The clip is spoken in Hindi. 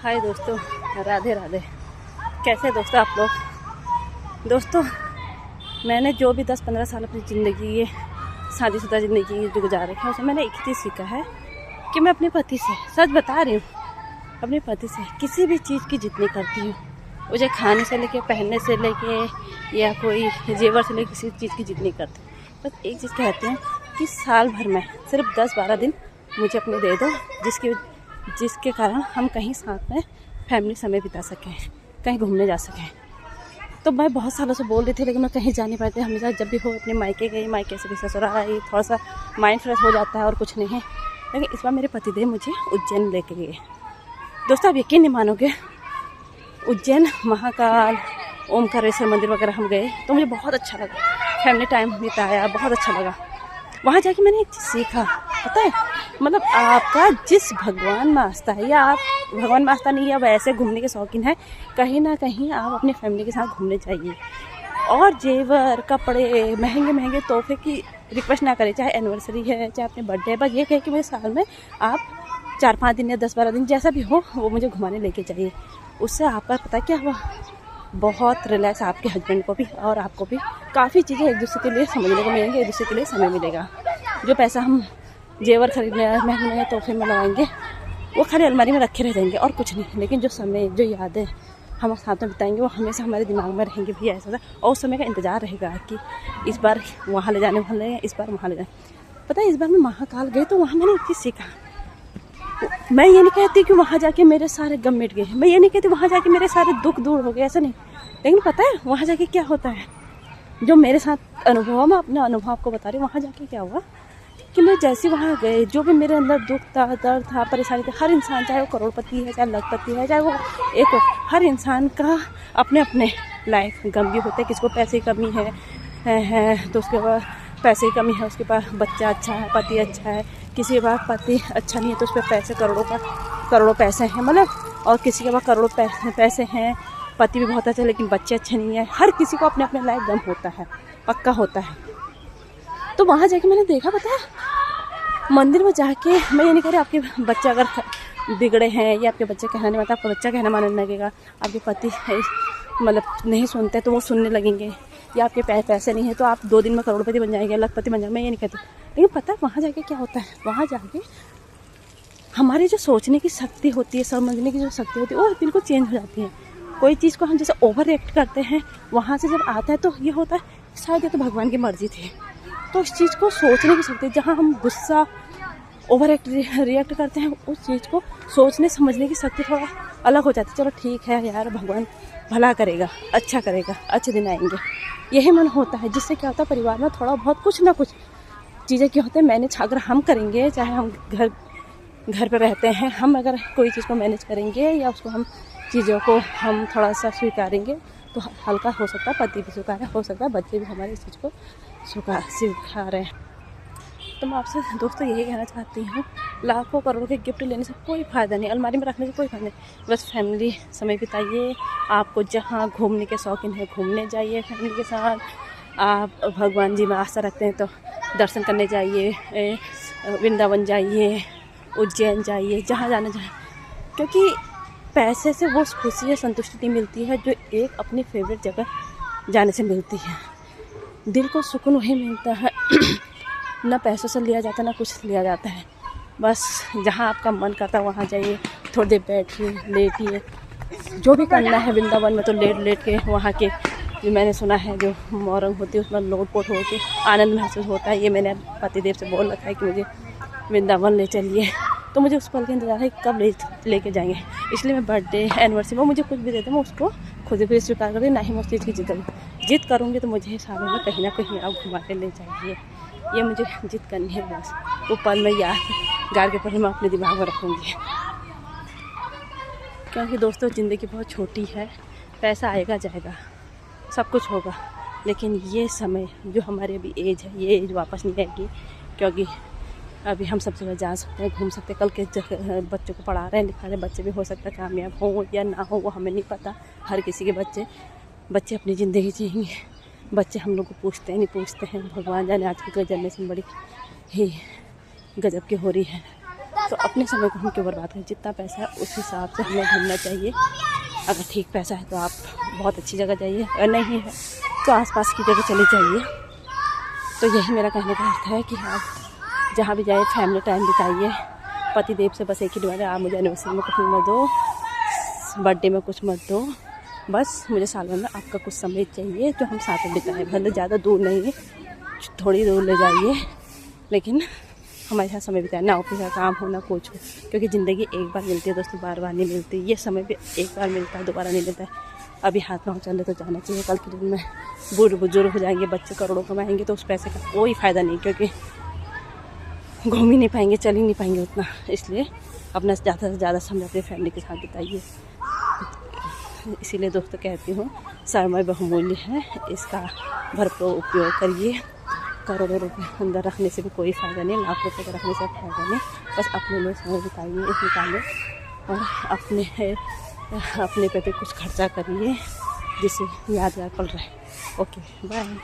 हाय दोस्तों, राधे राधे। कैसे दोस्तों आप लोग? दोस्तों मैंने जो भी 10-15 साल अपनी ज़िंदगी ये शादीशुदा ज़िंदगी जो गुजार रखी है, उसमें मैंने एक ही चीज़ सीखा है कि मैं अपने पति से, सच बता रही हूँ, अपने पति से किसी भी चीज़ की जिद नहीं करती हूँ। मुझे खाने से लेके, पहनने से लेके या कोई जेवर से लेके किसी चीज़ की जिद नहीं करती। बस एक चीज़ कहती हूँ कि साल भर में सिर्फ 10-12 दिन मुझे अपने दे दो, जिसके कारण हम कहीं साथ में फैमिली समय बिता सकें, कहीं घूमने जा सकें। तो मैं बहुत सालों से बोल रही थी, लेकिन मैं कहीं जा नहीं पाती। हमेशा जब भी हो अपने मायके गई, मायके से भी ससुराल आई, थोड़ा सा माइंड फ्रेश हो जाता है और कुछ नहीं है। लेकिन इस बार मेरे पतिदेव मुझे उज्जैन लेके गए। दोस्तों आप यकीन नहीं मानोगे, उज्जैन महाकाल, ओमकारेश्वर मंदिर वगैरह हम गए तो मुझे बहुत अच्छा लगा। फैमिली टाइम बिताया, बहुत अच्छा लगा। वहाँ जाके मैंने एक चीज़ सीखा, पता है, मतलब आपका जिस भगवान में आस्था है, या आप भगवान में आस्था नहीं, या वैसे घूमने के शौकीन है, कहीं ना कहीं आप अपनी फैमिली के साथ घूमने जाइए। और जेवर, कपड़े, महंगे महंगे तोहफे की रिक्वेस्ट ना करें, चाहे एनिवर्सरी है, चाहे अपने बर्थडे है। बस ये कहे कि मुझे साल में आप 4-5 दिन या 10-12 दिन जैसा भी हो, वो मुझे घुमाने लेके जाइए। उससे आपका पता क्या हुआ, बहुत रिलैक्स आपके हस्बैंड को भी और आपको भी काफ़ी चीज़ें एक दूसरे के लिए समझने को मिलेंगे, एक दूसरे के लिए समय मिलेगा। जो पैसा हम जेवर खरीदने, महंगे तोहफे में लगाएंगे, वो खाली अलमारी में रखे रह जाएंगे और कुछ नहीं। लेकिन जो समय, जो यादें हम साथ में बिताएंगे, वो हमेशा हमारे दिमाग में रहेंगे भी। ऐसा था, और उस समय का इंतज़ार रहेगा कि इस बार वहाँ ले जाने वाले हैं, इस बार वहाँ ले जाने। पता है, इस बार मैं महाकाल गई तो वहाँ मैंने एक चीज़ सीखा। मैं ये नहीं कहती कि वहाँ जाके मेरे सारे गम मिट गए, मैं ये नहीं कहती वहाँ जाके मेरे सारे दुख दूर हो गए, ऐसा नहीं। लेकिन पता है वहाँ जाके क्या होता है, जो मेरे साथ अनुभव, मैं अपना अनुभव आपको बता रही हूँ। वहाँ जाके क्या हुआ कि मैं जैसे वहाँ गए, जो भी मेरे अंदर दुख था, दर्द था, परेशानी थी, हर इंसान, चाहे वो करोड़पति है, चाहे लखपति है, चाहे वो एक हो, हर इंसान का अपने अपने लाइफ गम भी होते हैं। किसी को पैसे की कमी है तो उसके पास पैसे की कमी है, उसके पास बच्चा अच्छा है, पति अच्छा है। किसी के पास पति अच्छा नहीं है तो उस पर पैसे, करोड़ों पैसे हैं, मतलब, और किसी के पास करोड़ों पैसे हैं, पति भी बहुत अच्छा है लेकिन बच्चे अच्छे नहीं है। हर किसी को अपने अपने लाइफ गम होता है, पक्का होता है। तो वहाँ जाके मैंने देखा, पता है, मंदिर में जाके, मैं ये नहीं कह रही आपके बच्चे अगर बिगड़े हैं या आपके बच्चे कहना नहीं मानते, आपका बच्चा कहना मानने लगेगा। आपके पति मतलब नहीं सुनते तो वो सुनने लगेंगे, या आपके पैसे नहीं है तो आप 2 दिन में करोड़पति बन जाएंगे, लखपति बन जाएंगे। मैं ये नहीं कहती, लेकिन पता है वहाँ जाके क्या होता है, वहाँ जाके हमारी जो सोचने की शक्ति होती है, समझने की जो शक्ति होती है, वो बिल्कुल चेंज हो जाती है। कोई चीज़ को हम जैसे ओवर रिएक्ट करते हैं, वहाँ से जब आता है तो ये होता है शायद ये तो भगवान की मर्जी थी। तो उस चीज़ को सोचने की शक्ति, जहाँ हम गुस्सा, ओवर रिएक्ट करते हैं, उस चीज़ को सोचने समझने की शक्ति थोड़ा अलग हो जाती है। चलो ठीक है यार, भगवान भला करेगा, अच्छा करेगा, अच्छे दिन आएंगे, यही मन होता है। जिससे क्या होता है, परिवार में थोड़ा बहुत कुछ ना कुछ चीज़ें क्या होते हैं मैनेज अगर हम करेंगे, चाहे हम घर पर रहते हैं, हम अगर कोई चीज़ को मैनेज करेंगे या उसको हम चीज़ों को हम थोड़ा सा स्वीकारेंगे तो हल्का हो सकता है, पति भी स्वीकार हो सकता है, बच्चे भी हमारे इस चीज़ को स्वीकार रहे हैं। तो मैं आपसे दोस्तों यही कहना चाहती हूँ, लाखों करोड़ों के गिफ्ट लेने से कोई फ़ायदा नहीं, अलमारी में रखने से कोई फ़ायदा नहीं। बस फैमिली समय बिताइए। आपको जहाँ घूमने के शौकीन है घूमने जाइए फैमिली के साथ। आप भगवान जी में आस्था रखते हैं तो दर्शन करने जाइए, वृंदावन जाइए, उज्जैन जाइए, जहाँ जाना चाहें। क्योंकि पैसे से वो खुशी है, संतुष्टि नहीं मिलती है जो एक अपनी फेवरेट जगह जाने से मिलती है। दिल को सुकून वही मिलता है ना पैसों से लिया जाता, ना कुछ लिया जाता है। बस जहाँ आपका मन करता है वहाँ जाइए, थोड़ी देर बैठिए, लेटिए, जो भी करना है। वृंदावन में तो लेट के वहाँ के, जो मैंने सुना है, जो मौरंग होती है उसमें लोटपोट होकर आनंद महसूस होता है। ये मैंने पतिदेव से बोल रखा है कि मुझे वृंदावन ले चलिए। तो मुझे उस पल का इंतज़ार है कब लेके जाएंगे। इसलिए मैं बर्थडे, एनिवर्सरी, वो मुझे कुछ भी देते मैं उसको खुद ही स्वीकार करती, ना ही मैं उस चीज़ की जिद करूँगी। तो मुझे सालों में कहीं ना कहीं आप घुमा के ले जाइए, ये मुझे जिद करनी है। बस वो पल में याद गार के पल मैं अपने दिमाग में रखूँगी। क्योंकि दोस्तों ज़िंदगी बहुत छोटी है, पैसा आएगा जाएगा, सब कुछ होगा, लेकिन ये समय जो हमारी अभी एज है, ये एज वापस नहीं आएगी। क्योंकि अभी हम सब जगह जा सकते हैं, घूम सकते हैं। कल के बच्चों को पढ़ा रहे हैं, लिखा रहे हैं, बच्चे भी हो सकता है कामयाब हो या ना हो, वो हमें नहीं पता। हर किसी के बच्चे अपनी ज़िंदगी जिएंगे। बच्चे हम लोग को पूछते हैं, नहीं पूछते हैं, भगवान जाने। आजकल की जनरेशन बड़ी ही गजब की हो रही है। तो अपने समय को हम क्यों बर्बाद करें। जितना पैसा है उस हिसाब से हमें घूमना चाहिए। अगर ठीक पैसा है तो आप बहुत अच्छी जगह जाइए, अगर नहीं है तो आसपास की जगह चले जाइए। तो यही मेरा कहने का अर्थ है कि आप जहाँ भी जाए फैमिली टाइम बिताइए। पतिदेव से बस एक ही डिमांड है, आप मुझे एनिवर्सरी में कुछ मत दो, बर्थडे में कुछ मत दो, बस मुझे साल भर में आपका कुछ समय चाहिए जो हम साथ में बिताएं। भले ज़्यादा दूर नहीं, थोड़ी दूर ले जाइए, लेकिन हमारे साथ समय बिताएं। ना ऑफिस का काम हो ना कुछ हो, क्योंकि ज़िंदगी एक बार मिलती है दोस्तों, बार बार नहीं मिलती। ये समय भी एक बार मिलता है, दोबारा नहीं मिलता है। अभी हाथ पाँव चल रहे तो जाना चाहिए। कल के दिन में बूढ़े बुजुर्ग हो जाएंगे, बच्चे करोड़ों कमाएंगे तो उस पैसे का कोई फ़ायदा नहीं, क्योंकि घूम ही नहीं पाएंगे, चल ही नहीं पाएंगे उतना। इसलिए अपना ज़्यादा से ज़्यादा समय अपनी फैमिली के साथ बिताइए। इसीलिए दोस्तों कहती हूँ, समय बहुमूल्य है, इसका भरपूर उपयोग करिए। करोड़ों रुपए अंदर रखने से भी कोई फ़ायदा नहीं, लाख रुपये का रखने से फ़ायदा नहीं। बस अपने लिए समय बिताइए, निकालें और अपने पे कुछ खर्चा करिए जिससे यादगार पल रहे। Okay bye.